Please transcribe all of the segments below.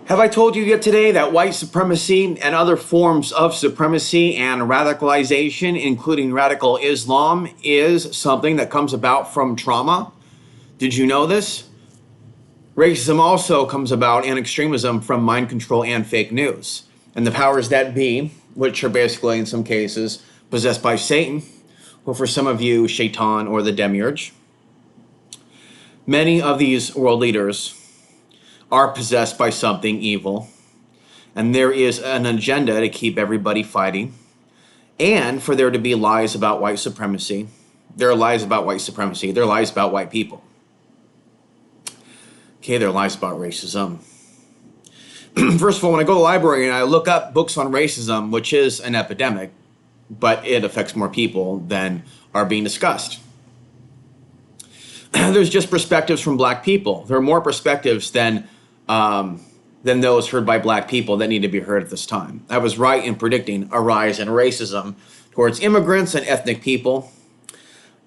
Have I told you yet today that white supremacy and other forms of supremacy and radicalization, including radical Islam, is something that comes about from trauma? Did you know this? Racism also comes about and extremism from mind control and fake news. And the powers that be, which are basically in some cases possessed by Satan, or for some of you, Shaitan or the demiurge. Many of these world leaders are possessed by something evil, and there is an agenda to keep everybody fighting, and for there to be lies about white supremacy. There are lies about white supremacy. There are lies about white people. Okay, there are lies about racism. First of all, when I go to the library and I look up books on racism, which is an epidemic, but it affects more people than are being discussed. There's just perspectives from black people. There are more perspectives than those heard by black people that need to be heard at this time. I was right in predicting a rise in racism towards immigrants and ethnic people.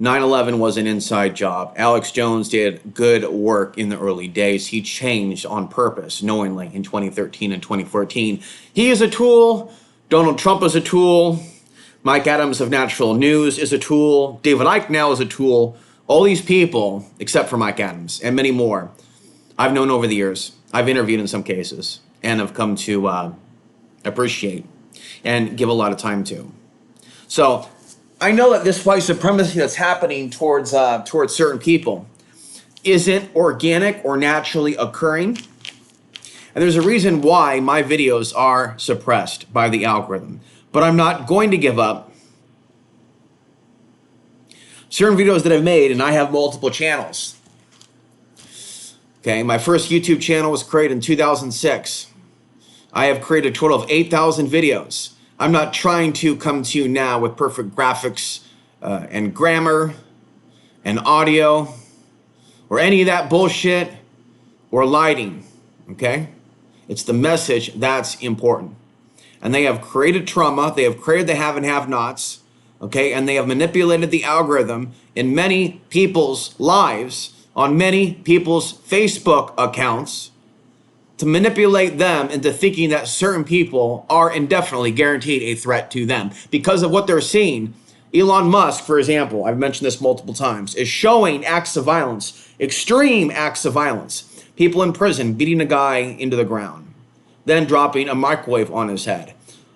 9/11 was an inside job. Alex Jones did good work in the early days. He changed on purpose, knowingly, in 2013 and 2014. He is a tool. Donald Trump is a tool. Mike Adams of Natural News is a tool. David Icke now is a tool. All these people, except for Mike Adams and many more, I've known over the years. I've interviewed in some cases and have come to appreciate and give a lot of time to. So I know that this white supremacy that's happening towards certain people isn't organic or naturally occurring. And there's a reason why my videos are suppressed by the algorithm. But I'm not going to give up. Certain videos that I've made, and I have multiple channels. Okay, my first YouTube channel was created in 2006. I have created a total of 8,000 videos. I'm not trying to come to you now with perfect graphics and grammar and audio or any of that bullshit or lighting, okay? It's the message that's important. And they have created trauma, they have created the have and have-nots, okay? And they have manipulated the algorithm in many people's lives, on many people's Facebook accounts, to manipulate them into thinking that certain people are indefinitely guaranteed a threat to them because of what they're seeing. Elon Musk, for example, I've mentioned this multiple times, is showing acts of violence, extreme acts of violence. People in prison beating a guy into the ground, then dropping a microwave on his head.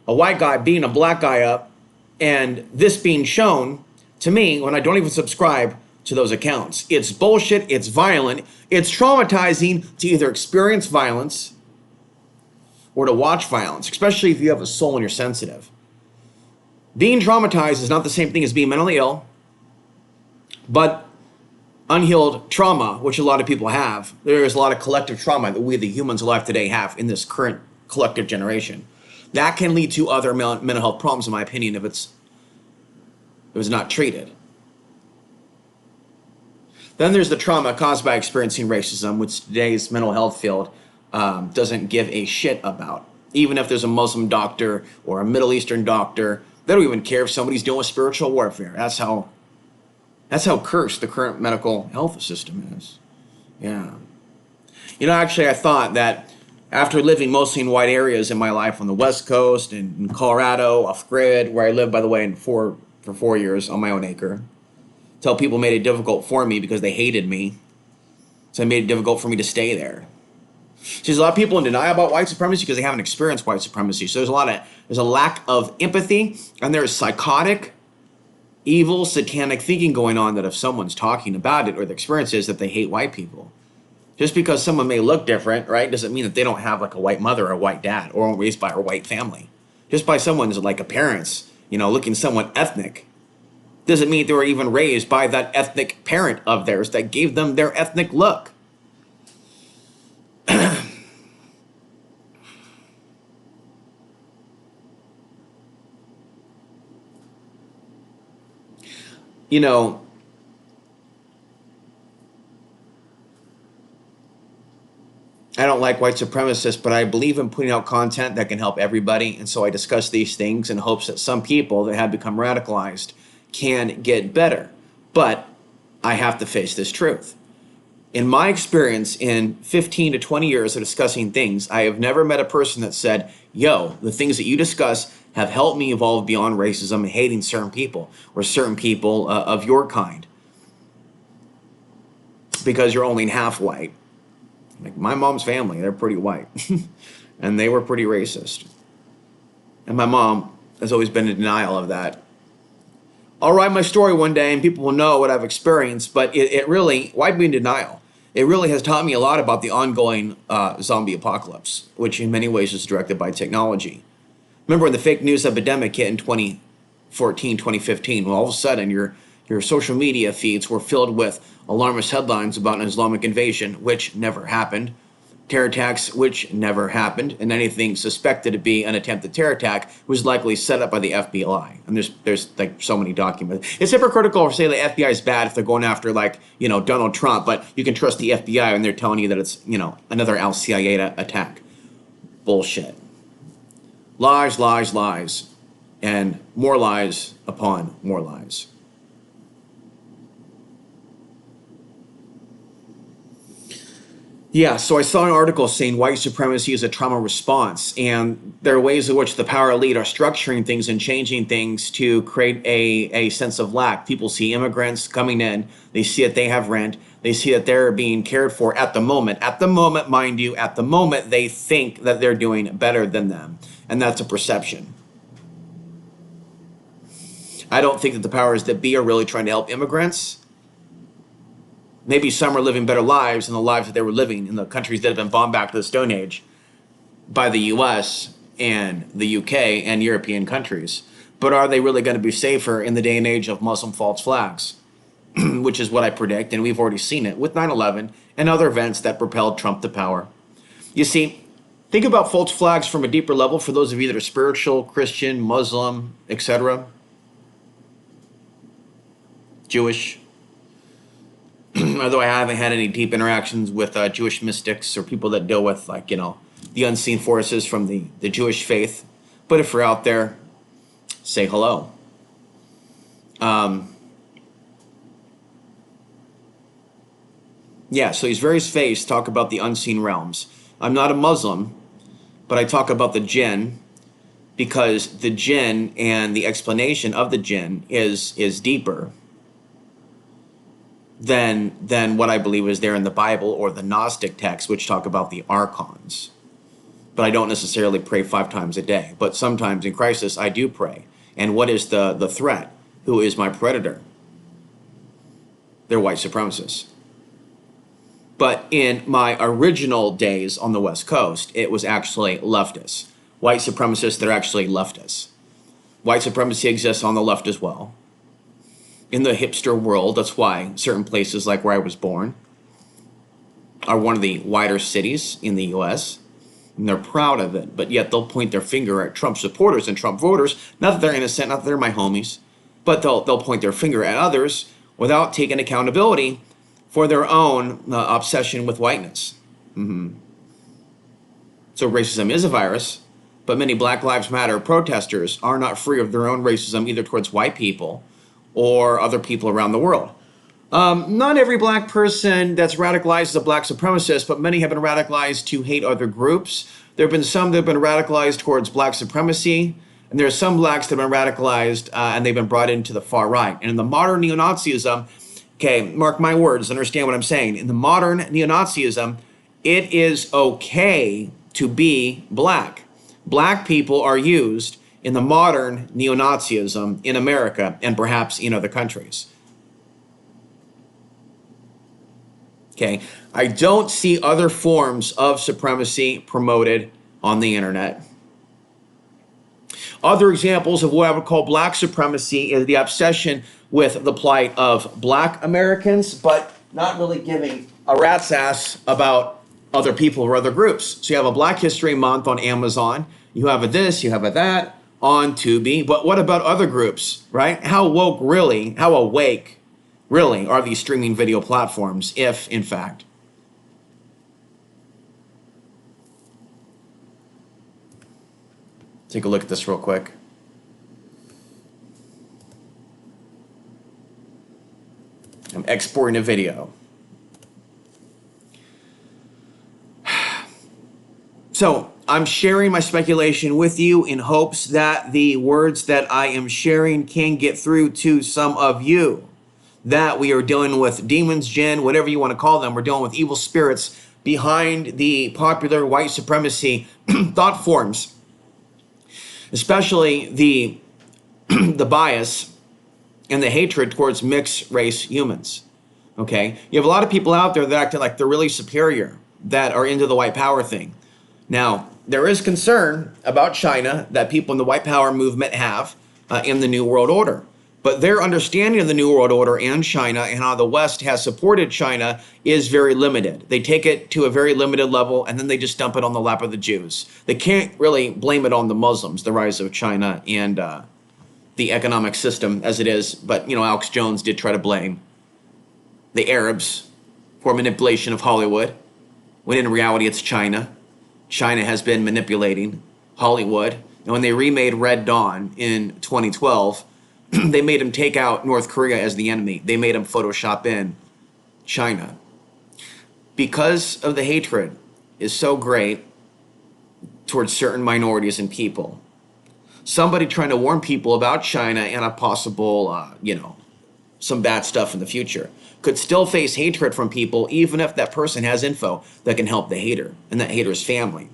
A white guy beating a black guy up, and this being shown to me when I don't even subscribe to those accounts. It's bullshit, it's violent, it's traumatizing to either experience violence or to watch violence, especially if you have a soul and you're sensitive. Being traumatized is not the same thing as being mentally ill, but unhealed trauma, which a lot of people have. There is a lot of collective trauma that we, the humans alive today, have in this current collective generation. That can lead to other mental health problems, in my opinion, if it's not treated. Then there's the trauma caused by experiencing racism, which today's mental health field doesn't give a shit about. Even if there's a Muslim doctor or a Middle Eastern doctor, they don't even care if somebody's dealing with spiritual warfare. That's how cursed the current medical health system is. Yeah. You know, actually, I thought that after living mostly in white areas in my life on the West Coast and in Colorado, off grid, where I lived, by the way, for 4 years on my own acre, till people made it difficult for me because they hated me. So it made it difficult for me to stay there. So there's a lot of people in denial about white supremacy because they haven't experienced white supremacy. So there's a lack of empathy, and there's psychotic, evil, satanic thinking going on that if someone's talking about it or the experience is that they hate white people. Just because someone may look different, right, doesn't mean that they don't have like a white mother or a white dad or were raised by a white family. Just by someone's like appearance, looking somewhat ethnic, doesn't mean they were even raised by that ethnic parent of theirs that gave them their ethnic look. I don't like white supremacists, but I believe in putting out content that can help everybody. And so I discuss these things in hopes that some people that have become radicalized can get better. But I have to face this truth. In my experience in 15 to 20 years of discussing things, I have never met a person that said, yo, the things that you discuss have helped me evolve beyond racism and hating certain people or certain people of your kind because you're only half white. Like my mom's family, they're pretty white and they were pretty racist. And my mom has always been in denial of that. I'll write my story one day and people will know what I've experienced, but it really, why be in denial? It really has taught me a lot about the ongoing zombie apocalypse, which in many ways is directed by technology. Remember when the fake news epidemic hit in 2014, 2015, well, all of a sudden your social media feeds were filled with alarmist headlines about an Islamic invasion, which never happened, terror attacks, which never happened, and anything suspected to be an attempted terror attack was likely set up by the FBI. And there's like so many documents. It's hypocritical to say the FBI is bad if they're going after like, you know, Donald Trump, but you can trust the FBI when they're telling you that it's, you know, another Al Qaeda attack. Bullshit. Lies, lies, lies, and more lies upon more lies. Yeah, so I saw an article saying white supremacy is a trauma response, and there are ways in which the power elite are structuring things and changing things to create a sense of lack. People see immigrants coming in, they see that they have rent, they see that they're being cared for at the moment. At the moment, mind you, at the moment, they think that they're doing better than them, and that's a perception. I don't think that the powers that be are really trying to help immigrants. Maybe some are living better lives than the lives that they were living in the countries that have been bombed back to the Stone Age by the US and the UK and European countries. But are they really going to be safer in the day and age of Muslim false flags? Which is what I predict, and we've already seen it with 9/11 and other events that propelled Trump to power. You see, think about false flags from a deeper level for those of you that are spiritual, Christian, Muslim, etc., Jewish. Although I haven't had any deep interactions with Jewish mystics or people that deal with, like, you know, the unseen forces from the Jewish faith. But if you're out there, say hello. Yeah, so these various faiths talk about the unseen realms. I'm not a Muslim, but I talk about the Jinn because the Jinn and the explanation of the Jinn is deeper than what I believe is there in the Bible or the Gnostic texts, which talk about the archons. But I don't necessarily pray 5 times a day. But sometimes in crisis, I do pray. And what is the threat? Who is my predator? They're white supremacists. But in my original days on the West Coast, it was actually leftists. White supremacists, they're actually leftists. White supremacy exists on the left as well. In the hipster world, that's why certain places like where I was born are one of the whiter cities in the US, and they're proud of it, but yet they'll point their finger at Trump supporters and Trump voters, not that they're innocent, not that they're my homies, but they'll point their finger at others without taking accountability for their own obsession with whiteness. So racism is a virus, but many Black Lives Matter protesters are not free of their own racism either towards white people or other people around the world. Not every black person that's radicalized is a black supremacist, but many have been radicalized to hate other groups. There have been some that have been radicalized towards black supremacy, and there are some blacks that have been radicalized and they've been brought into the far right. And in the modern neo-Nazism, okay, mark my words, understand what I'm saying. In the modern neo-Nazism, it is okay to be black. Black people are used in the modern neo-Nazism in America and perhaps in other countries. Okay, I don't see other forms of supremacy promoted on the internet. Other examples of what I would call black supremacy is the obsession with the plight of black Americans, but not really giving a rat's ass about other people or other groups. So you have a Black History Month on Amazon, you have a this, you have a that on Tubi, but what about other groups, right? How woke really, how awake really are these streaming video platforms, if in fact? Take a look at this real quick. I'm exporting a video. So I'm sharing my speculation with you in hopes that the words that I am sharing can get through to some of you. That we are dealing with demons, jinn, whatever you want to call them. We're dealing with evil spirits behind the popular white supremacy thought forms, especially the the bias and the hatred towards mixed race humans. Okay, you have a lot of people out there that act like they're really superior, that are into the white power thing. Now, there is concern about China that people in the white power movement have in the New World Order. But their understanding of the New World Order and China and how the West has supported China is very limited. They take it to a very limited level and then they just dump it on the lap of the Jews. They can't really blame it on the Muslims, the rise of China and the economic system as it is. But, Alex Jones did try to blame the Arabs for manipulation of Hollywood, when in reality it's China. China has been manipulating Hollywood. And when they remade Red Dawn in 2012, they made him take out North Korea as the enemy. They made him Photoshop in China. Because of the hatred is so great towards certain minorities and people. Somebody trying to warn people about China and a possible, some bad stuff in the future could still face hatred from people, even if that person has info that can help the hater and that hater's family,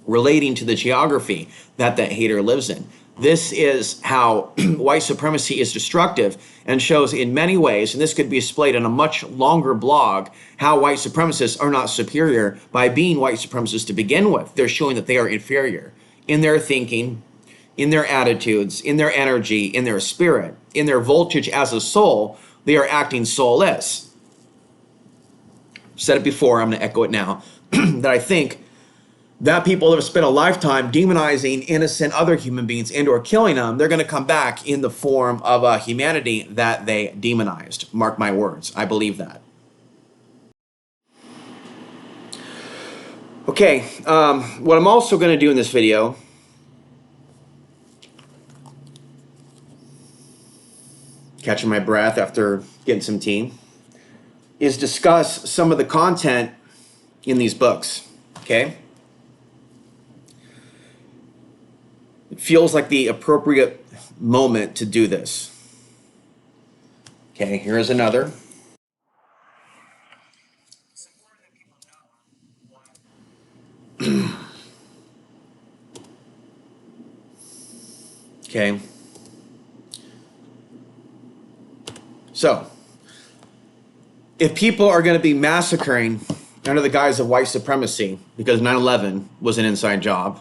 relating to the geography that that hater lives in. This is how white supremacy is destructive and shows in many ways, and this could be displayed in a much longer blog, how white supremacists are not superior by being white supremacists to begin with. They're showing that they are inferior in their thinking, in their attitudes, in their energy, in their spirit, in their voltage as a soul. They are acting soulless. I've said it before, I'm going to echo it now, that I think that people that have spent a lifetime demonizing innocent other human beings and or killing them, they're going to come back in the form of a humanity that they demonized. Mark my words. I believe that. Okay, what I'm also going to do in this video, catching my breath after getting some tea, is discuss some of the content in these books, okay? It feels like the appropriate moment to do this. Okay, here's another. Okay. So, if people are going to be massacring under the guise of white supremacy, because 9/11 was an inside job,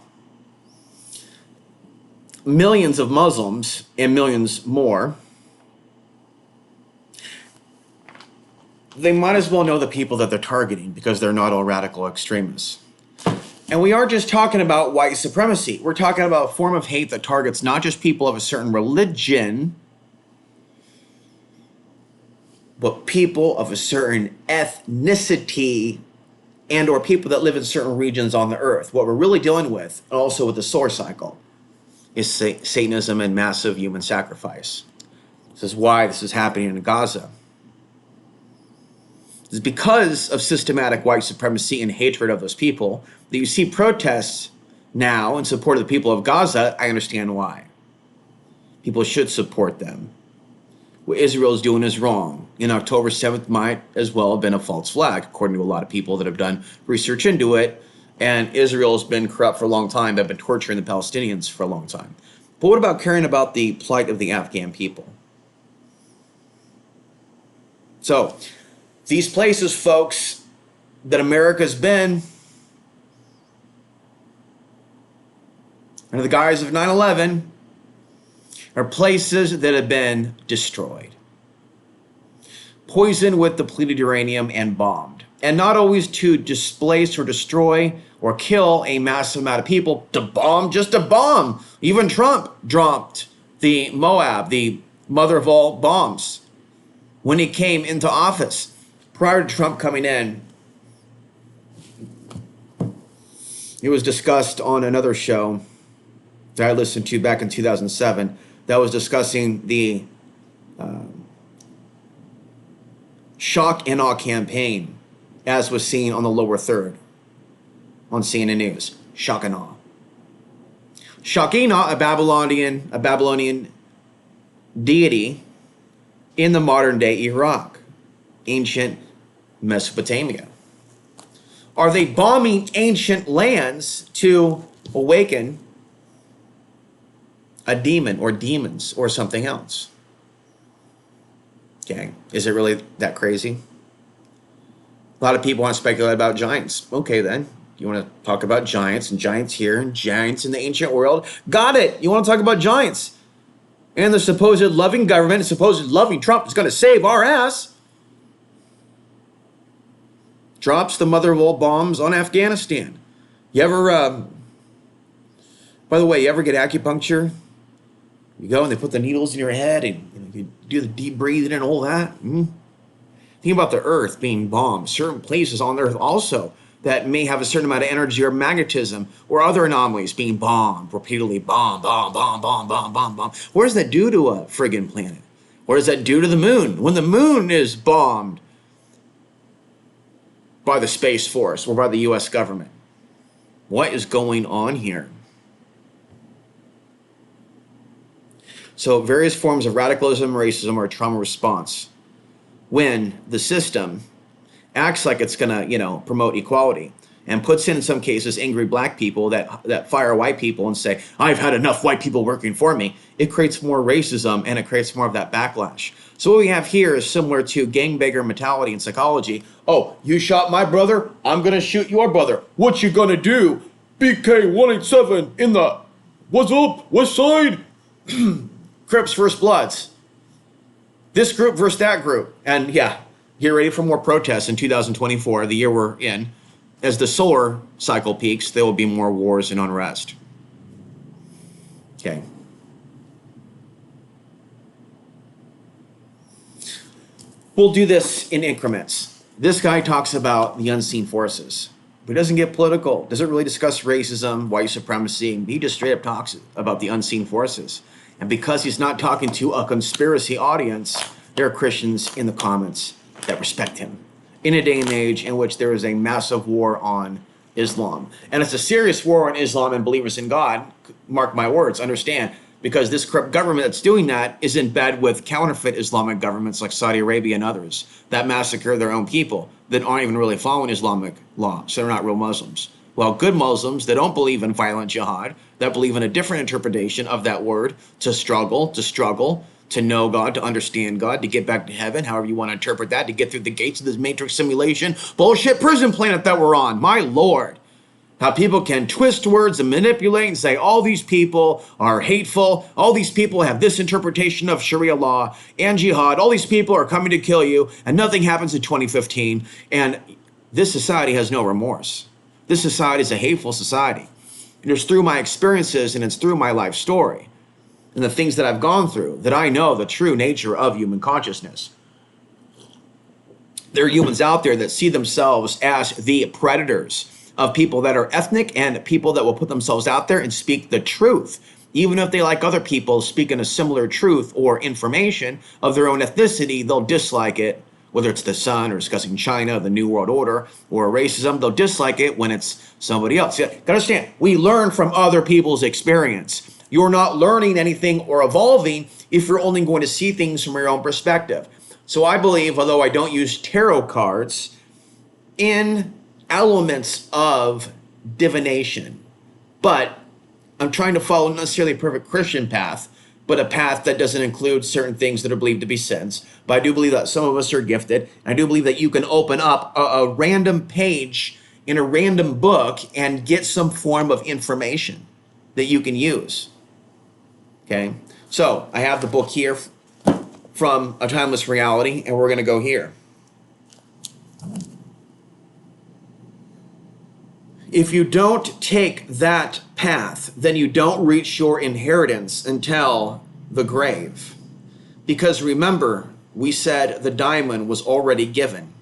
millions of Muslims and millions more, they might as well know the people that they're targeting, because they're not all radical extremists. And we aren't just talking about white supremacy. We're talking about a form of hate that targets not just people of a certain religion, but people of a certain ethnicity and or people that live in certain regions on the earth. What we're really dealing with, and also with the solar cycle, is Satanism and massive human sacrifice. This is why this is happening in Gaza. It's because of systematic white supremacy and hatred of those people that you see protests now in support of the people of Gaza. I understand why. People should support them. What Israel is doing is wrong. And October 7th might as well have been a false flag, according to a lot of people that have done research into it. And Israel has been corrupt for a long time. They've been torturing the Palestinians for a long time. But what about caring about the plight of the Afghan people? So, these places, folks, that America's been under the guise of 9/11 are places that have been destroyed, poisoned with depleted uranium and bombed. And not always to displace or destroy or kill a massive amount of people, to bomb, just to bomb. Even Trump dropped the Moab, the mother of all bombs, when he came into office. Prior to Trump coming in, it was discussed on another show that I listened to back in 2007 that was discussing the shock and awe campaign as was seen on the lower third. on CNN News. Shaitan. Shaitan, a Babylonian deity in the modern day Iraq, ancient Mesopotamia. Are they bombing ancient lands to awaken a demon or demons or something else? Okay, is it really that crazy? A lot of people want to speculate about giants. Okay, then. You want to talk about giants and giants here and giants in the ancient world? Got it. You want to talk about giants and the supposed loving government, the supposed loving Trump is going to save our ass. Drops the mother of all bombs on Afghanistan. You ever, by the way, you ever get acupuncture? You go and they put the needles in your head and you do the deep breathing and all that. Think about the earth being bombed. Certain places on the earth also that may have a certain amount of energy or magnetism or other anomalies being bombed repeatedly. Bomb. What does that do to a friggin' planet? What does that do to the moon? When the moon is bombed by the Space Force or by the U.S. government, what is going on here? So various forms of radicalism, racism, or trauma response. When the system acts like it's going to, promote equality and puts in some cases angry black people that fire white people and say, I've had enough white people working for me, it creates more racism and it creates more of that backlash. So what we have here is similar to gangbanger mentality in psychology. Oh, you shot my brother, I'm going to shoot your brother. What you going to do? BK 187 in the what's up, West Side? Crips versus Bloods. This group versus that group. And yeah, get ready for more protests in 2024, the year we're in. As the solar cycle peaks, there will be more wars and unrest. Okay. We'll do this in increments. This guy talks about the unseen forces, but he doesn't get political, doesn't really discuss racism, white supremacy. He just straight up talks about the unseen forces. And because he's not talking to a conspiracy audience, there are Christians in the comments that respect him in a day and age in which there is a massive war on Islam. And it's a serious war on Islam and believers in God. Mark my words, understand, because this corrupt government that's doing that is in bed with counterfeit Islamic governments like Saudi Arabia and others that massacre their own people that aren't even really following Islamic law. So they're not real Muslims. Well, good Muslims that don't believe in violent jihad, that believe in a different interpretation of that word, to struggle, to know God, to understand God, to get back to heaven, however you want to interpret that, to get through the gates of this matrix simulation, bullshit prison planet that we're on. My Lord. How people can twist words and manipulate and say all these people are hateful, all these people have this interpretation of Sharia law and jihad, all these people are coming to kill you, and nothing happens in 2015. And this society has no remorse. This society is a hateful society. And it's through my experiences and it's through my life story and the things that I've gone through that I know the true nature of human consciousness. There are humans out there that see themselves as the predators of people that are ethnic and people that will put themselves out there and speak the truth. Even if they like other people speaking a similar truth or information of their own ethnicity, they'll dislike it. Whether it's the sun or discussing China, the New World Order, or racism, they'll dislike it when it's somebody else. You gotta understand, we learn from other people's experience. You're not learning anything or evolving if you're only going to see things from your own perspective. So I believe, although I don't use tarot cards, in elements of divination, but I'm trying to follow not necessarily a perfect Christian path, but a path that doesn't include certain things that are believed to be sins. But I do believe that some of us are gifted. And I do believe that you can open up a random page in a random book and get some form of information that you can use. Okay, so I have the book here from A Timeless Reality, and we're going to go here. If you don't take that path, then you don't reach your inheritance until the grave. Because remember, we said the diamond was already given.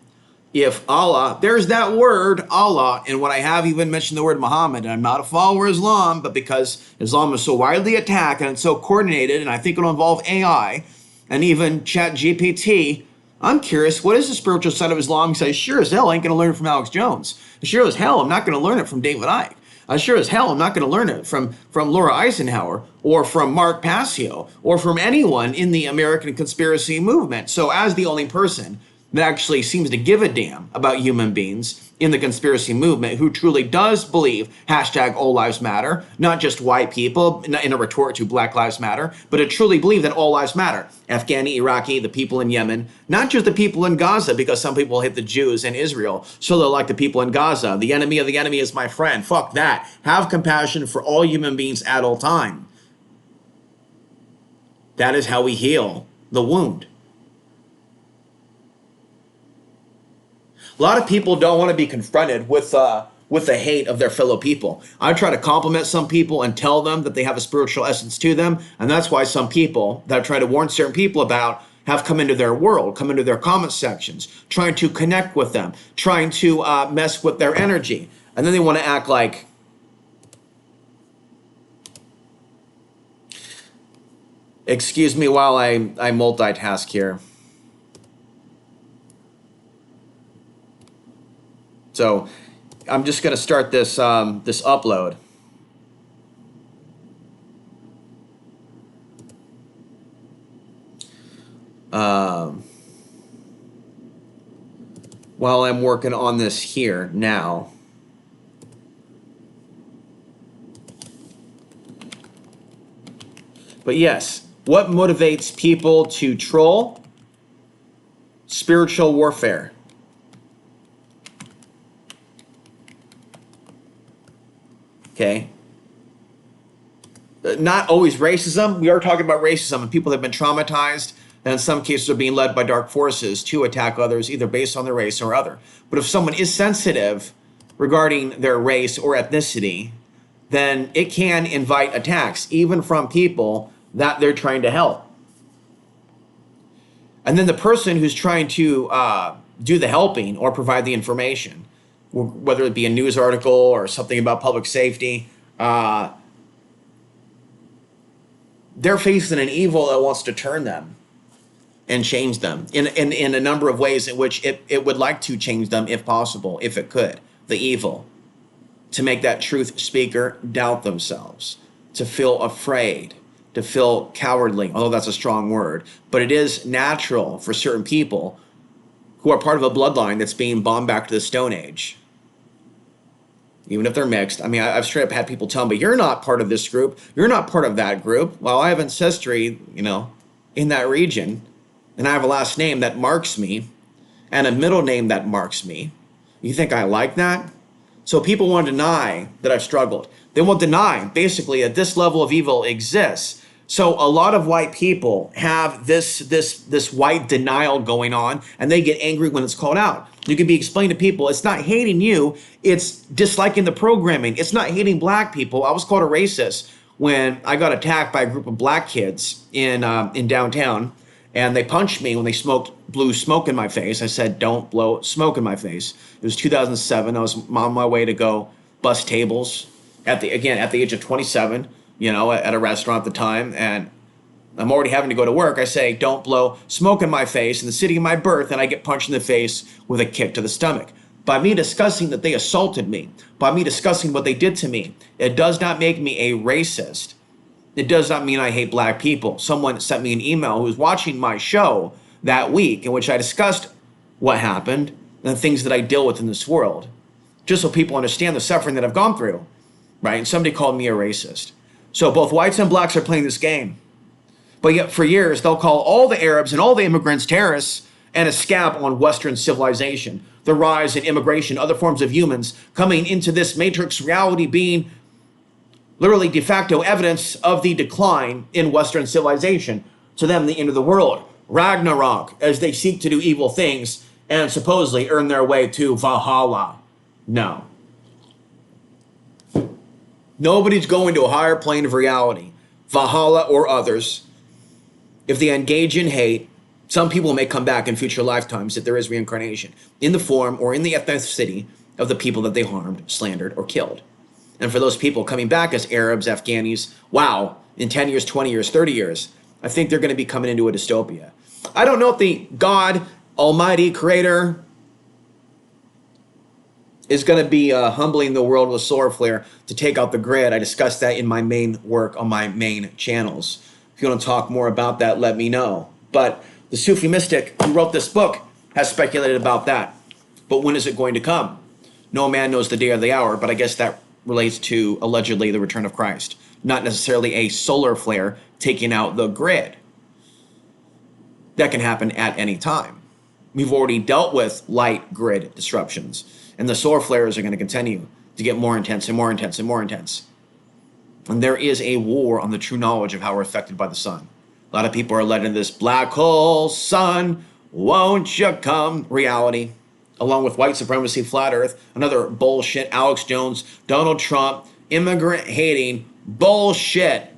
If Allah, there's that word, Allah, and when I have even mentioned the word Muhammad, and I'm not a follower of Islam, but because Islam is so widely attacked and it's so coordinated, and I think it'll involve AI, and even Chat GPT I'm curious, what is the spiritual side of Islam? Because I sure as hell ain't going to learn it from Alex Jones. Sure as hell, I'm not going to learn it from David Icke. Sure as hell, I'm not going to learn it from Laura Eisenhower or from Mark Passio or from anyone in the American conspiracy movement. So as the only person that actually seems to give a damn about human beings in the conspiracy movement, who truly does believe hashtag all lives matter, not just white people in a retort to Black Lives Matter, but to truly believe that all lives matter. Afghani, Iraqi, the people in Yemen, not just the people in Gaza, because some people hate the Jews in Israel, so they're like the people in Gaza. The enemy of the enemy is my friend. Fuck that. Have compassion for all human beings at all time. That is how we heal the wound. A lot of people don't want to be confronted with the hate of their fellow people. I try to compliment some people and tell them that they have a spiritual essence to them, and that's why some people that I try to warn certain people about have come into their world, come into their comment sections, trying to connect with them, trying to mess with their energy, and then they want to act like, excuse me while I multitask here. So I'm just going to start this this upload. While I'm working on this here now. But yes, what motivates people to troll? Spiritual warfare. Okay. Not always racism. We are talking about racism and people that have been traumatized and in some cases are being led by dark forces to attack others either based on their race or other. But if someone is sensitive regarding their race or ethnicity, then it can invite attacks even from people that they're trying to help. And then the person who's trying to do the helping or provide the information, whether it be a news article or something about public safety, they're facing an evil that wants to turn them and change them in a number of ways in which it would like to change them if possible, if it could. The evil, to make that truth speaker doubt themselves, to feel afraid, to feel cowardly, although that's a strong word, but it is natural for certain people who are part of a bloodline that's being bombed back to the Stone Age. Even if they're mixed. I mean, I've straight up had people tell me, you're not part of this group. You're not part of that group. Well, I have ancestry, in that region, and I have a last name that marks me and a middle name that marks me. You think I like that? So people want to deny that I've struggled. They won't deny, basically, that this level of evil exists. So a lot of white people have this white denial going on, and they get angry when it's called out. You can be explained to people, it's not hating you, it's disliking the programming. It's not hating black people. I was called a racist when I got attacked by a group of black kids in downtown, and they punched me when they blew smoke in my face. I said, don't blow smoke in my face. It was 2007. I was on my way to go bust tables at the age of 27, at a restaurant at the time, and I'm already having to go to work. I say, don't blow smoke in my face in the city of my birth, and I get punched in the face with a kick to the stomach. By me discussing that they assaulted me, by me discussing what they did to me, it does not make me a racist. It does not mean I hate black people. Someone sent me an email who was watching my show that week in which I discussed what happened and the things that I deal with in this world, just so people understand the suffering that I've gone through, right? And somebody called me a racist. So both whites and blacks are playing this game. But yet for years, they'll call all the Arabs and all the immigrants terrorists and a scab on Western civilization. The rise in immigration, other forms of humans coming into this matrix reality being literally de facto evidence of the decline in Western civilization. To them, the end of the world. Ragnarok, as they seek to do evil things and supposedly earn their way to Valhalla. No. Nobody's going to a higher plane of reality, Valhalla or others. If they engage in hate, some people may come back in future lifetimes if there is reincarnation, in the form or in the ethnicity of the people that they harmed, slandered, or killed. And for those people coming back as Arabs, Afghanis, wow, in 10 years, 20 years, 30 years, I think they're going to be coming into a dystopia. I don't know if the God Almighty Creator is going to be humbling the world with a solar flare to take out the grid. I discussed that in my main work on my main channels. If you want to talk more about that, let me know. But the Sufi mystic who wrote this book has speculated about that. But when is it going to come? No man knows the day or the hour, but I guess that relates to allegedly the return of Christ, not necessarily a solar flare taking out the grid. That can happen at any time. We've already dealt with light grid disruptions, and the solar flares are going to continue to get more intense and more intense and more intense. And there is a war on the true knowledge of how we're affected by the sun. A lot of people are led into this black hole, sun, won't you come reality, along with white supremacy, flat earth, another bullshit, Alex Jones, Donald Trump, immigrant hating bullshit,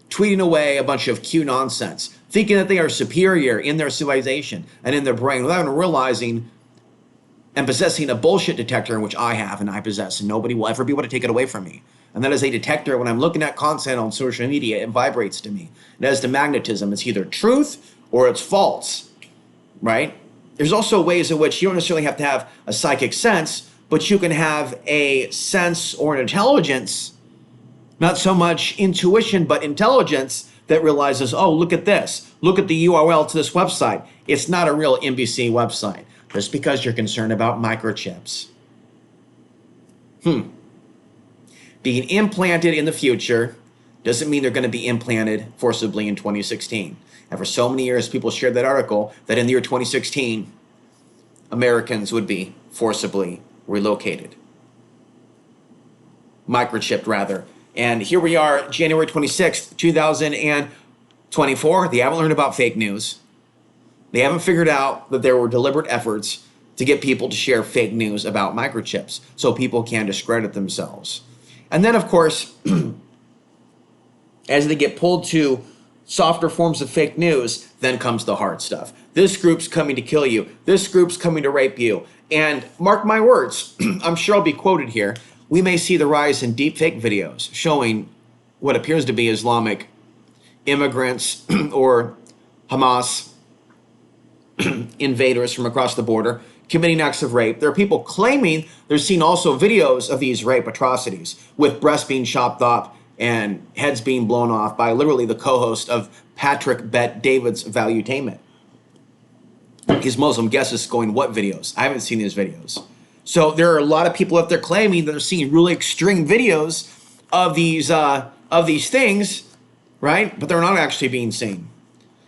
tweeting away a bunch of Q nonsense, thinking that they are superior in their civilization and in their brain without even realizing and possessing a bullshit detector, which I have and I possess, and nobody will ever be able to take it away from me. And that is a detector. When I'm looking at content on social media, it vibrates to me. It has the magnetism. It's either truth or it's false, right? There's also ways in which you don't necessarily have to have a psychic sense, but you can have a sense or an intelligence, not so much intuition, but intelligence that realizes, oh, look at this. Look at the URL to this website. It's not a real NBC website. Just because you're concerned about microchips. Being implanted in the future doesn't mean they're going to be implanted forcibly in 2016. And for so many years, people shared that article that in the year 2016, Americans would be forcibly relocated. Microchipped, rather. And here we are, January 26th, 2024. They haven't learned about fake news. They haven't figured out that there were deliberate efforts to get people to share fake news about microchips so people can discredit themselves. And then, of course, as they get pulled to softer forms of fake news, then comes the hard stuff. This group's coming to kill you. This group's coming to rape you. And mark my words, I'm sure I'll be quoted here. We may see the rise in deepfake videos showing what appears to be Islamic immigrants or Hamas invaders from across the border committing acts of rape. There are people claiming they're seeing also videos of these rape atrocities with breasts being chopped off and heads being blown off by literally the co-host of Patrick Bet David's Valuetainment. His Muslim guest is going, what videos? I haven't seen these videos. So there are a lot of people out there claiming that they're seeing really extreme videos of these things, right? But they're not actually being seen.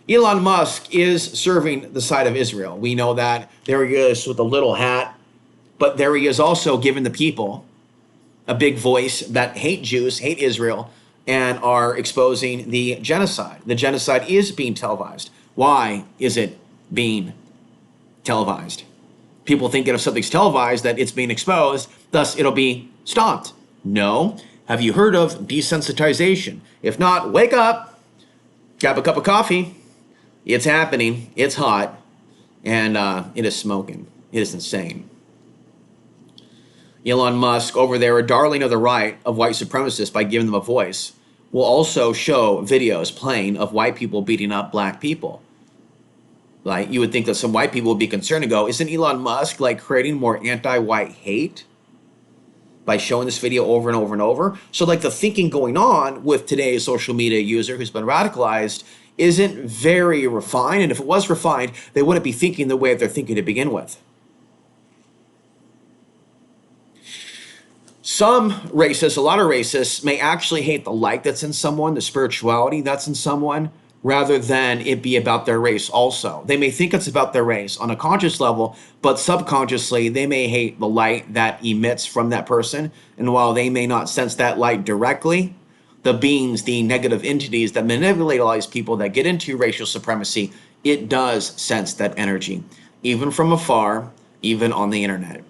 Elon Musk is serving the side of Israel. We know that. There he is with a little hat. But there he is also giving the people a big voice that hate Jews, hate Israel, and are exposing the genocide. The genocide is being televised. Why is it being televised? People think that if something's televised, that it's being exposed, thus it'll be stopped. No. Have you heard of desensitization? If not, wake up, grab a cup of coffee. It's happening. It's hot. And it is smoking. It is insane. Elon Musk, over there, a darling of the right of white supremacists by giving them a voice, will also show videos playing of white people beating up black people. Like, you would think that some white people would be concerned and go, isn't Elon Musk like creating more anti-white hate by showing this video over and over and over? So like the thinking going on with today's social media user who's been radicalized isn't very refined. And if it was refined, they wouldn't be thinking the way they're thinking to begin with. Some racists, a lot of racists, may actually hate the light that's in someone, the spirituality that's in someone, rather than it be about their race also. They may think it's about their race on a conscious level, but subconsciously they may hate the light that emits from that person. And while they may not sense that light directly, the beings, the negative entities that manipulate all these people that get into racial supremacy, it does sense that energy, even from afar, even on the internet.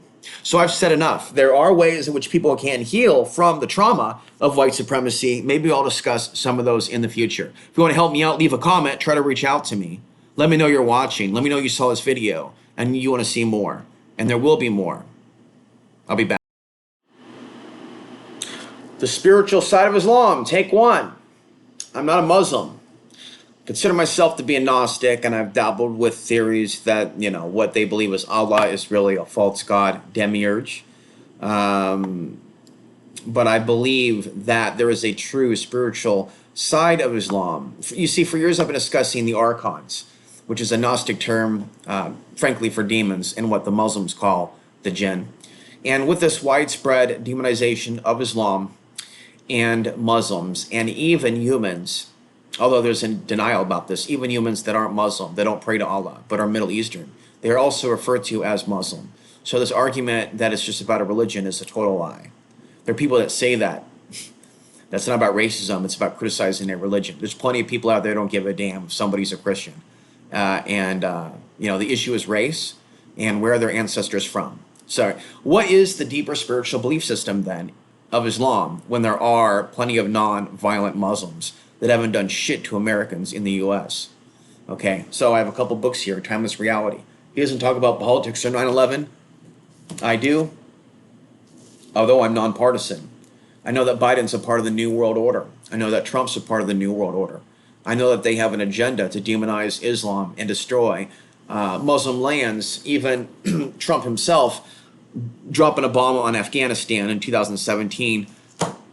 So I've said enough. There are ways in which people can heal from the trauma of white supremacy. Maybe I'll discuss some of those in the future. If you want to help me out, leave a comment, try to reach out to me. Let me know you're watching. Let me know you saw this video and you want to see more. And there will be more. I'll be back. The spiritual side of Islam, take one. I'm not a Muslim. consider myself to be a Gnostic, and I've dabbled with theories that, what they believe is Allah is really a false god, demiurge. Um, but I believe that there is a true spiritual side of Islam. You see, for years I've been discussing the archons, which is a Gnostic term, frankly, for demons, and what the Muslims call the Jinn. And with this widespread demonization of Islam and Muslims, and even humans, although there's a denial about this, even humans that aren't Muslim, that don't pray to Allah, but are Middle Eastern, they are also referred to as Muslim. So this argument that it's just about a religion is a total lie. There are people that say that. That's not about racism, it's about criticizing their religion. There's plenty of people out there that don't give a damn if somebody's a Christian. The issue is race and where are their ancestors from. So what is the deeper spiritual belief system then of Islam when there are plenty of non-violent Muslims that haven't done shit to Americans in the US? Okay, so I have a couple books here, Timeless Reality. He doesn't talk about politics or 9/11. I do, although I'm nonpartisan. I know that Biden's a part of the New World Order. I know that Trump's a part of the New World Order. I know that they have an agenda to demonize Islam and destroy Muslim lands. Even Trump himself dropping a bomb on Afghanistan in 2017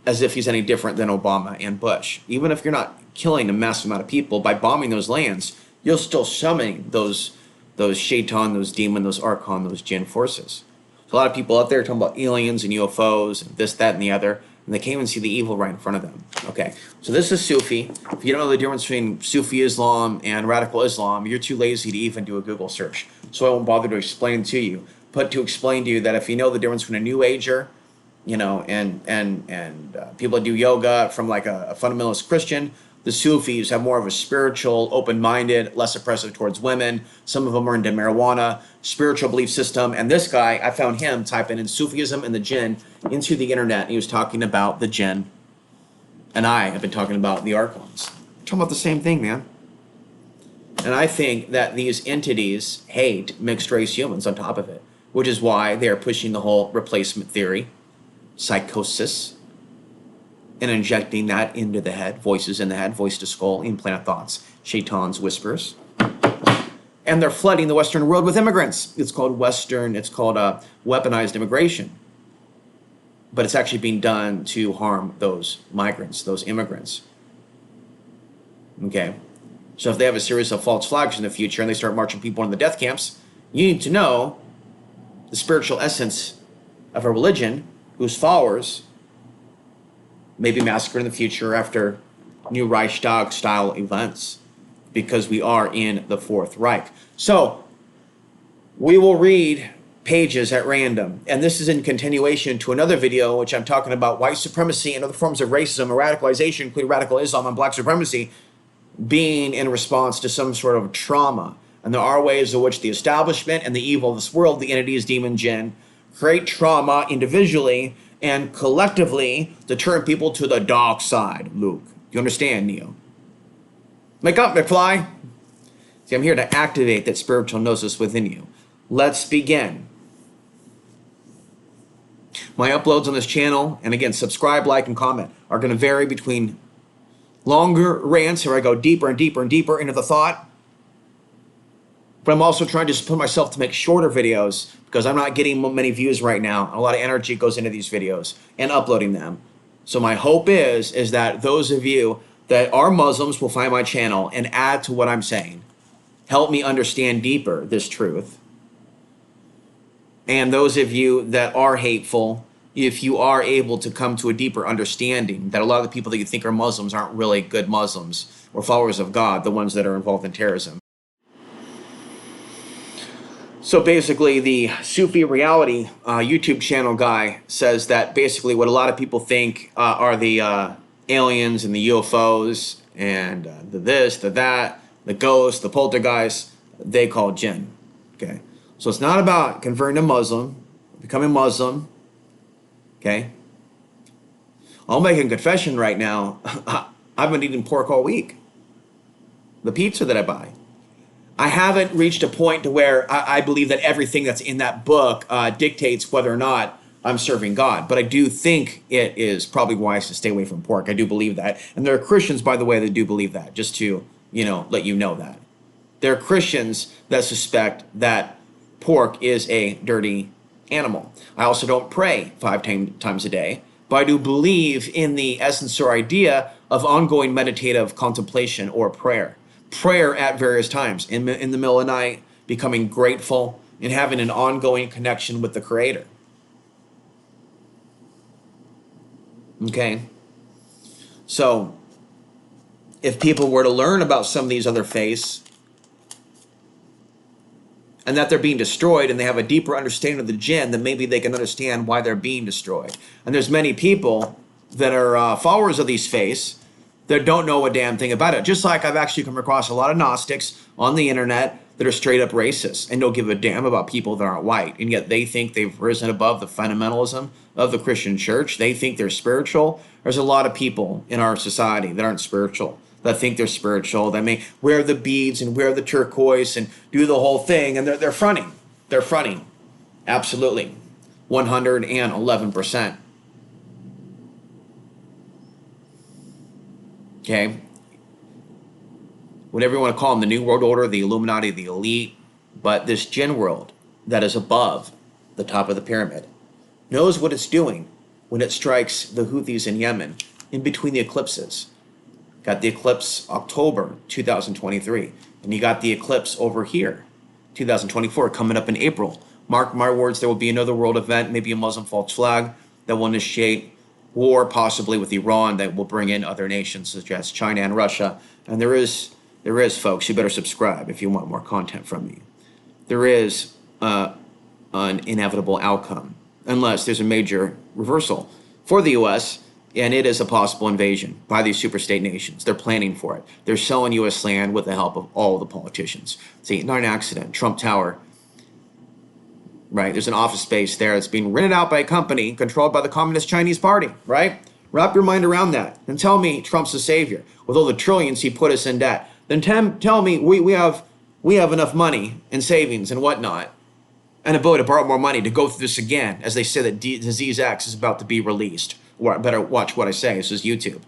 as if he's any different than Obama and Bush. Even if you're not killing a massive amount of people by bombing those lands, you're still summoning those Shaitan, those demon, those archon, those Jinn forces. So a lot of people out there talking about aliens and UFOs and this, that, and the other, and they can't even see the evil right in front of them. Okay, so this is Sufi. If you don't know the difference between Sufi Islam and radical Islam, you're too lazy to even do a Google search. So I won't bother to explain to you, but to explain to you that if you know the difference between a New Ager, and people that do yoga from like a fundamentalist Christian, the Sufis have more of a spiritual, open-minded, less oppressive towards women. Some of them are into marijuana, spiritual belief system. And this guy, I found him typing in Sufism and the Jinn into the internet. And he was talking about the Jinn. And I have been talking about the archons. We're talking about the same thing, man. And I think that these entities hate mixed race humans on top of it, which is why they are pushing the whole replacement theory, psychosis, and injecting that into the head, voices in the head, voice to skull, implant thoughts, Shaitan's whispers. And they're flooding the Western world with immigrants. It's called weaponized immigration. But it's actually being done to harm those migrants, those immigrants. Okay? So if they have a series of false flags in the future and they start marching people into the death camps, you need to know the spiritual essence of a religion whose followers may be massacred in the future after new Reichstag-style events, because we are in the Fourth Reich. So we will read pages at random, and this is in continuation to another video which I'm talking about white supremacy and other forms of racism or radicalization, including radical Islam and black supremacy, being in response to some sort of trauma. And there are ways in which the establishment and the evil of this world, the entities, demon, jinn, create trauma individually and collectively to turn people to the dark side. Luke, you understand, Neo? Wake up, McFly. See, I'm here to activate that spiritual gnosis within you. Let's begin. My uploads on this channel, and again, subscribe, like, and comment, are going to vary between longer rants where I go deeper and deeper and deeper into the thought. But I'm also trying to just put myself to make shorter videos because I'm not getting many views right now. A lot of energy goes into these videos and uploading them. So my hope is that those of you that are Muslims will find my channel and add to what I'm saying. Help me understand deeper this truth. And those of you that are hateful, if you are able to come to a deeper understanding that a lot of the people that you think are Muslims aren't really good Muslims or followers of God, the ones that are involved in terrorism. So basically, the Sufi Reality YouTube channel guy says that basically what a lot of people think are the aliens and the UFOs and the this, the that, the ghosts, the poltergeists, they call Jinn. Okay, so it's not about converting to Muslim, becoming Muslim. Okay, I'll make a confession right now. I've been eating pork all week. The pizza that I buy. I haven't reached a point to where I believe that everything that's in that book dictates whether or not I'm serving God. But I do think it is probably wise to stay away from pork. I do believe that. And there are Christians, by the way, that do believe that, just to let you know that. There are Christians that suspect that pork is a dirty animal. I also don't pray 5 times a day, but I do believe in the essence or idea of ongoing meditative contemplation or prayer. Prayer at various times, in the middle of the night, becoming grateful and having an ongoing connection with the Creator. Okay? So, if people were to learn about some of these other faiths, and that they're being destroyed, and they have a deeper understanding of the Jinn, then maybe they can understand why they're being destroyed. And there's many people that are followers of these faiths that don't know a damn thing about it. Just like I've actually come across a lot of Gnostics on the internet that are straight up racist and don't give a damn about people that aren't white. And yet they think they've risen above the fundamentalism of the Christian church. They think they're spiritual. There's a lot of people in our society that aren't spiritual, that think they're spiritual, that may wear the beads and wear the turquoise and do the whole thing, and they're fronting. They're fronting. Absolutely. 111%. Okay? Whatever you want to call them, the New World Order, the Illuminati, the elite, but this Jinn world that is above the top of the pyramid knows what it's doing when it strikes the Houthis in Yemen in between the eclipses. Got the eclipse October 2023, and you got the eclipse over here, 2024, coming up in April. Mark my words, there will be another world event, maybe a Muslim false flag that will initiate war, possibly with Iran, that will bring in other nations such as China and Russia. And there is, folks, you better subscribe if you want more content from me. There is an inevitable outcome, unless there's a major reversal for the U.S., and it is a possible invasion by these superstate nations. They're planning for it. They're selling U.S. land with the help of all the politicians. See, not an accident. Trump Tower, right? There's an office space there that's being rented out by a company controlled by the Communist Chinese Party, right? Wrap your mind around that and tell me Trump's the savior with all the trillions he put us in debt. Then tell me we have enough money and savings and whatnot and ability to borrow more money to go through this again, as they say that Disease X is about to be released. Or better watch what I say. This is YouTube.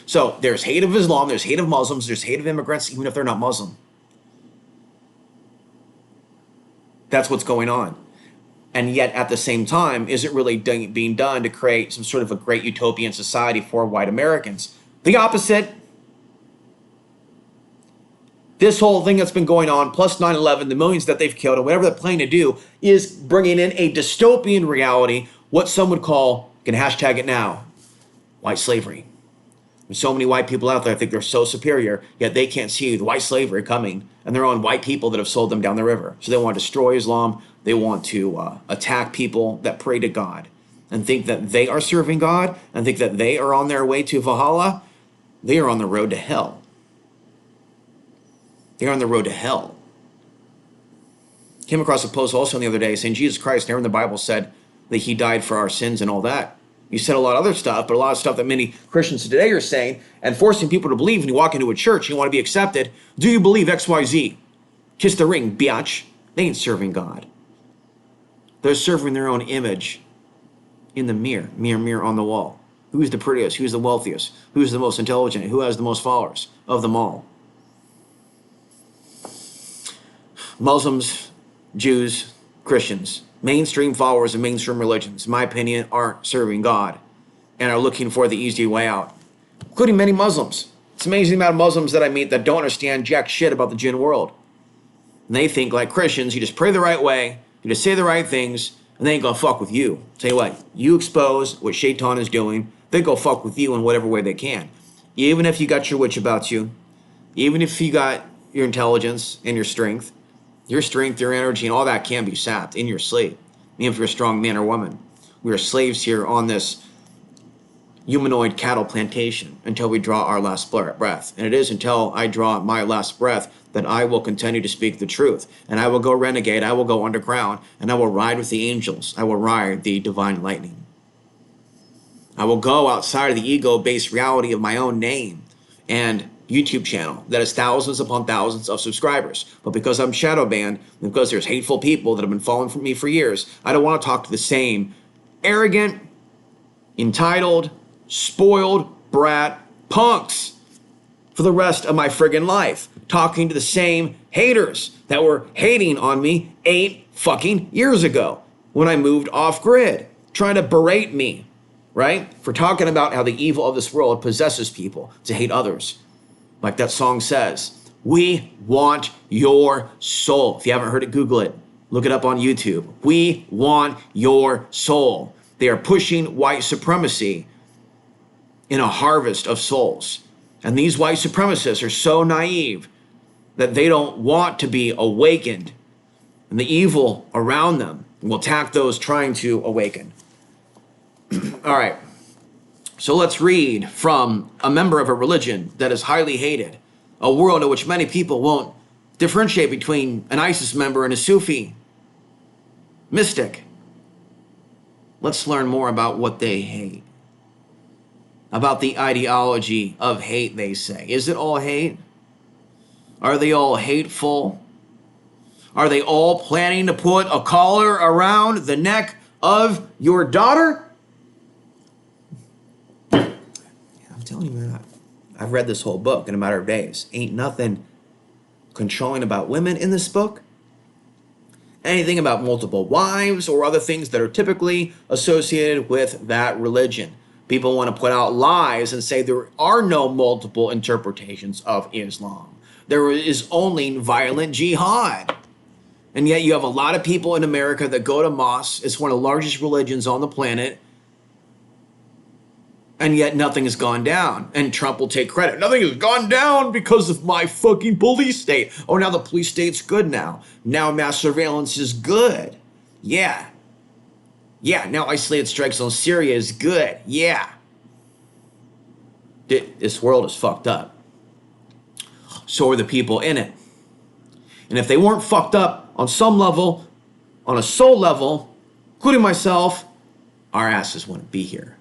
So there's hate of Islam, there's hate of Muslims, there's hate of immigrants, even if they're not Muslim. That's what's going on. And yet, at the same time, is it really being done to create some sort of a great utopian society for white Americans? The opposite. This whole thing that's been going on, plus 9/11, the millions that they've killed, and whatever they're planning to do, is bringing in a dystopian reality, what some would call, you can hashtag it now, white slavery. There's so many white people out there, I think they're so superior, yet they can't see the white slavery coming, and they're on white people that have sold them down the river. So they want to destroy Islam. They want to attack people that pray to God and think that they are serving God and think that they are on their way to Valhalla. They are on the road to hell. They're on the road to hell. Came across a post also the other day saying Jesus Christ never in the Bible said that he died for our sins and all that. He said a lot of other stuff, but a lot of stuff that many Christians today are saying and forcing people to believe when you walk into a church and you want to be accepted. Do you believe XYZ? Kiss the ring, biatch. They ain't serving God. They're serving their own image in the mirror, mirror on the wall. Who's the prettiest? Who's the wealthiest? Who's the most intelligent? Who has the most followers of them all? Muslims, Jews, Christians, mainstream followers of mainstream religions, in my opinion, aren't serving God and are looking for the easy way out, including many Muslims. It's amazing the amount of Muslims that I meet that don't understand jack shit about the Jinn world. And they think, like Christians, you just pray the right way, you just say the right things, and they ain't gonna fuck with you. Tell you what, you expose what Shaitan is doing, they go fuck with you in whatever way they can. Even if you got your witch about you, even if you got your intelligence and your strength, your energy, and all that can be sapped in your sleep, even if you're a strong man or woman. We are slaves here on this humanoid cattle plantation until we draw our last breath. And it is until I draw my last breath that I will continue to speak the truth. And I will go renegade, I will go underground, and I will ride with the angels. I will ride the divine lightning. I will go outside of the ego-based reality of my own name and YouTube channel that has thousands upon thousands of subscribers. But because I'm shadow banned, and because there's hateful people that have been following me for years, I don't want to talk to the same arrogant, entitled, spoiled brat punks for the rest of my friggin' life, talking to the same haters that were hating on me 8 fucking years ago when I moved off grid, trying to berate me, right? For talking about how the evil of this world possesses people to hate others. Like that song says, we want your soul. If you haven't heard it, Google it. Look it up on YouTube. We want your soul. They are pushing white supremacy in a harvest of souls. And these white supremacists are so naive that they don't want to be awakened. And the evil around them will attack those trying to awaken. All right. So let's read from a member of a religion that is highly hated, a world in which many people won't differentiate between an ISIS member and a Sufi mystic. Let's learn more about what they hate, about the ideology of hate, they say. Is it all hate? Are they all hateful? Are they all planning to put a collar around the neck of your daughter? I'm telling you, man, I've read this whole book in a matter of days. Ain't nothing controlling about women in this book. Anything about multiple wives or other things that are typically associated with that religion. People want to put out lies and say there are no multiple interpretations of Islam. There is only violent jihad. And yet you have a lot of people in America that go to mosques. It's one of the largest religions on the planet. And yet nothing has gone down. And Trump will take credit. Nothing has gone down because of my fucking police state. Oh, now the police state's good now. Now mass surveillance is good. Yeah. Yeah, now isolated strikes on Syria is good. Yeah. This world is fucked up. So are the people in it. And if they weren't fucked up on some level, on a soul level, including myself, our asses wouldn't be here.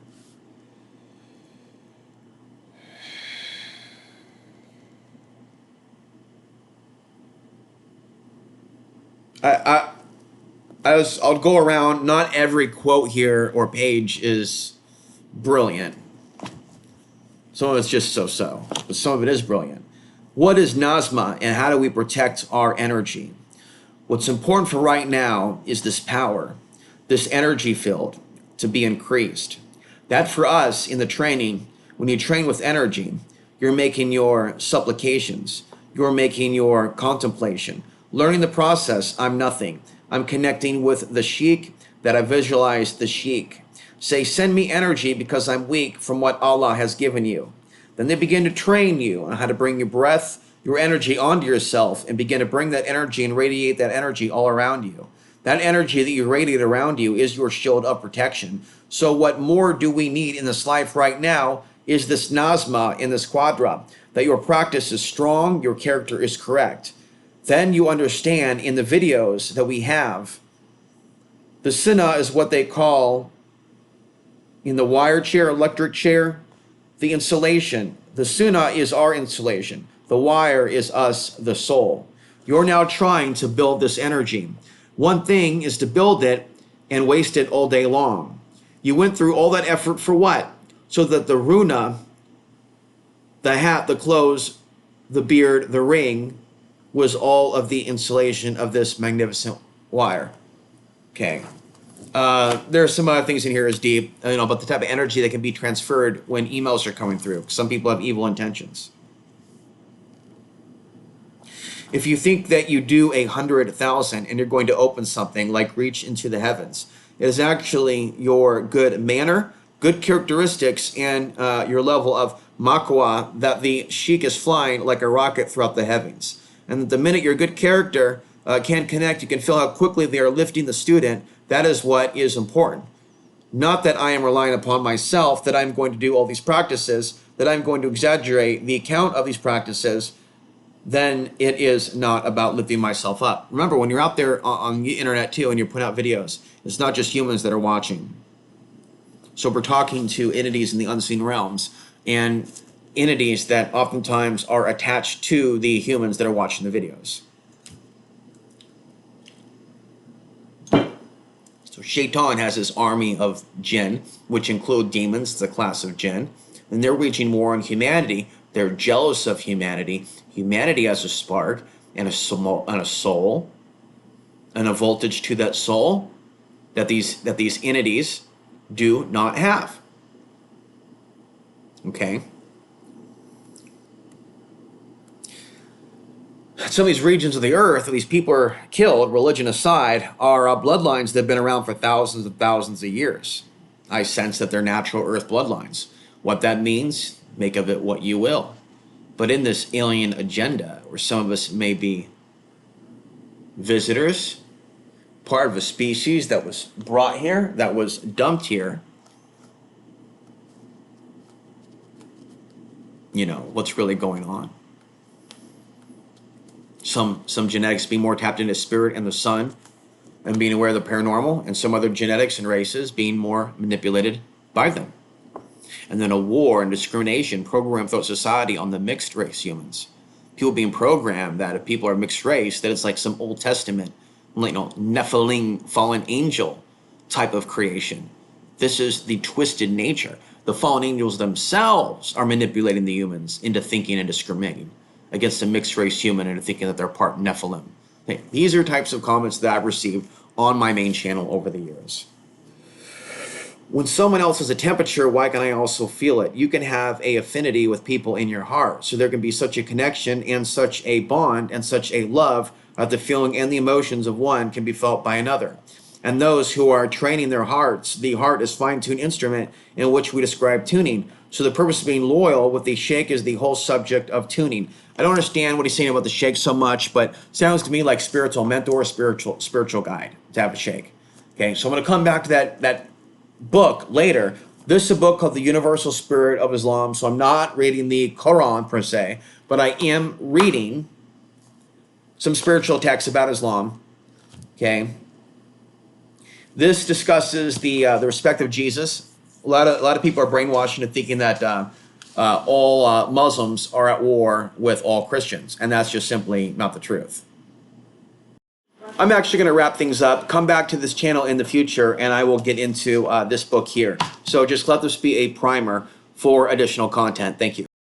I'll go around. Not every quote here or page is brilliant. Some of it's just so-so, but some of it is brilliant. What is Nazma and how do we protect our energy? What's important for right now is this power, this energy field to be increased. That for us in the training, when you train with energy, you're making your supplications, you're making your contemplation, learning the process. I'm nothing. I'm connecting with the sheikh that I visualize the sheikh. Say, send me energy because I'm weak from what Allah has given you. Then they begin to train you on how to bring your breath, your energy onto yourself and begin to bring that energy and radiate that energy all around you. That energy that you radiate around you is your shield of protection. So what more do we need in this life right now is this Nazma in this quadra, that your practice is strong, your character is correct. Then you understand in the videos that we have, the Sunnah is what they call in the wire chair, electric chair, the insulation. The Sunnah is our insulation. The wire is us, the soul. You're now trying to build this energy. One thing is to build it and waste it all day long. You went through all that effort for what? So that the runa, the hat, the clothes, the beard, the ring, was all of the insulation of this magnificent wire. Okay. There are some other things in here as deep, about the type of energy that can be transferred when emails are coming through. Some people have evil intentions. If you think that you do 100,000 and you're going to open something like reach into the heavens, it is actually your good manner, good characteristics, and your level of makwa that the sheikh is flying like a rocket throughout the heavens. And the minute your good character can connect, you can feel how quickly they are lifting the student. That is what is important. Not that I am relying upon myself, that I'm going to do all these practices, that I'm going to exaggerate the account of these practices, then it is not about lifting myself up. Remember, when you're out there on the internet too and you're putting out videos, it's not just humans that are watching. So we're talking to entities in the unseen realms and entities that oftentimes are attached to the humans that are watching the videos. So Shaitan has his army of Jinn, which include demons, the class of Jinn, and they're waging war on humanity. They're jealous of humanity. Humanity has a spark and a soul, and a voltage to that soul that these entities do not have. Okay. Some of these regions of the earth, these people are killed, religion aside, are bloodlines that have been around for thousands and thousands of years. I sense that they're natural earth bloodlines. What that means, make of it what you will. But in this alien agenda, where some of us may be visitors, part of a species that was brought here, that was dumped here, what's really going on? Some genetics being more tapped into spirit and the sun and being aware of the paranormal, and some other genetics and races being more manipulated by them. And then a war and discrimination programmed throughout society on the mixed race humans. People being programmed that if people are mixed race, that it's like some Old Testament, Nephilim, fallen angel type of creation. This is the twisted nature. The fallen angels themselves are manipulating the humans into thinking and discriminating against a mixed race human and thinking that they're part Nephilim. Okay, these are types of comments that I've received on my main channel over the years. When someone else has a temperature, why can I also feel it? You can have a affinity with people in your heart. So there can be such a connection and such a bond and such a love that the feeling and the emotions of one can be felt by another. And those who are training their hearts, the heart is fine-tuned instrument in which we describe tuning. So the purpose of being loyal with the sheikh is the whole subject of tuning. I don't understand what he's saying about the sheikh so much, but sounds to me like spiritual mentor, spiritual guide to have a sheikh. Okay, so I'm going to come back to that book later. This is a book called The Universal Spirit of Islam. So I'm not reading the Quran per se, but I am reading some spiritual texts about Islam. Okay. This discusses the respect of Jesus. A lot of people are brainwashed into thinking that all Muslims are at war with all Christians, and that's just simply not the truth. I'm actually going to wrap things up, come back to this channel in the future, and I will get into this book here. So just let this be a primer for additional content. Thank you.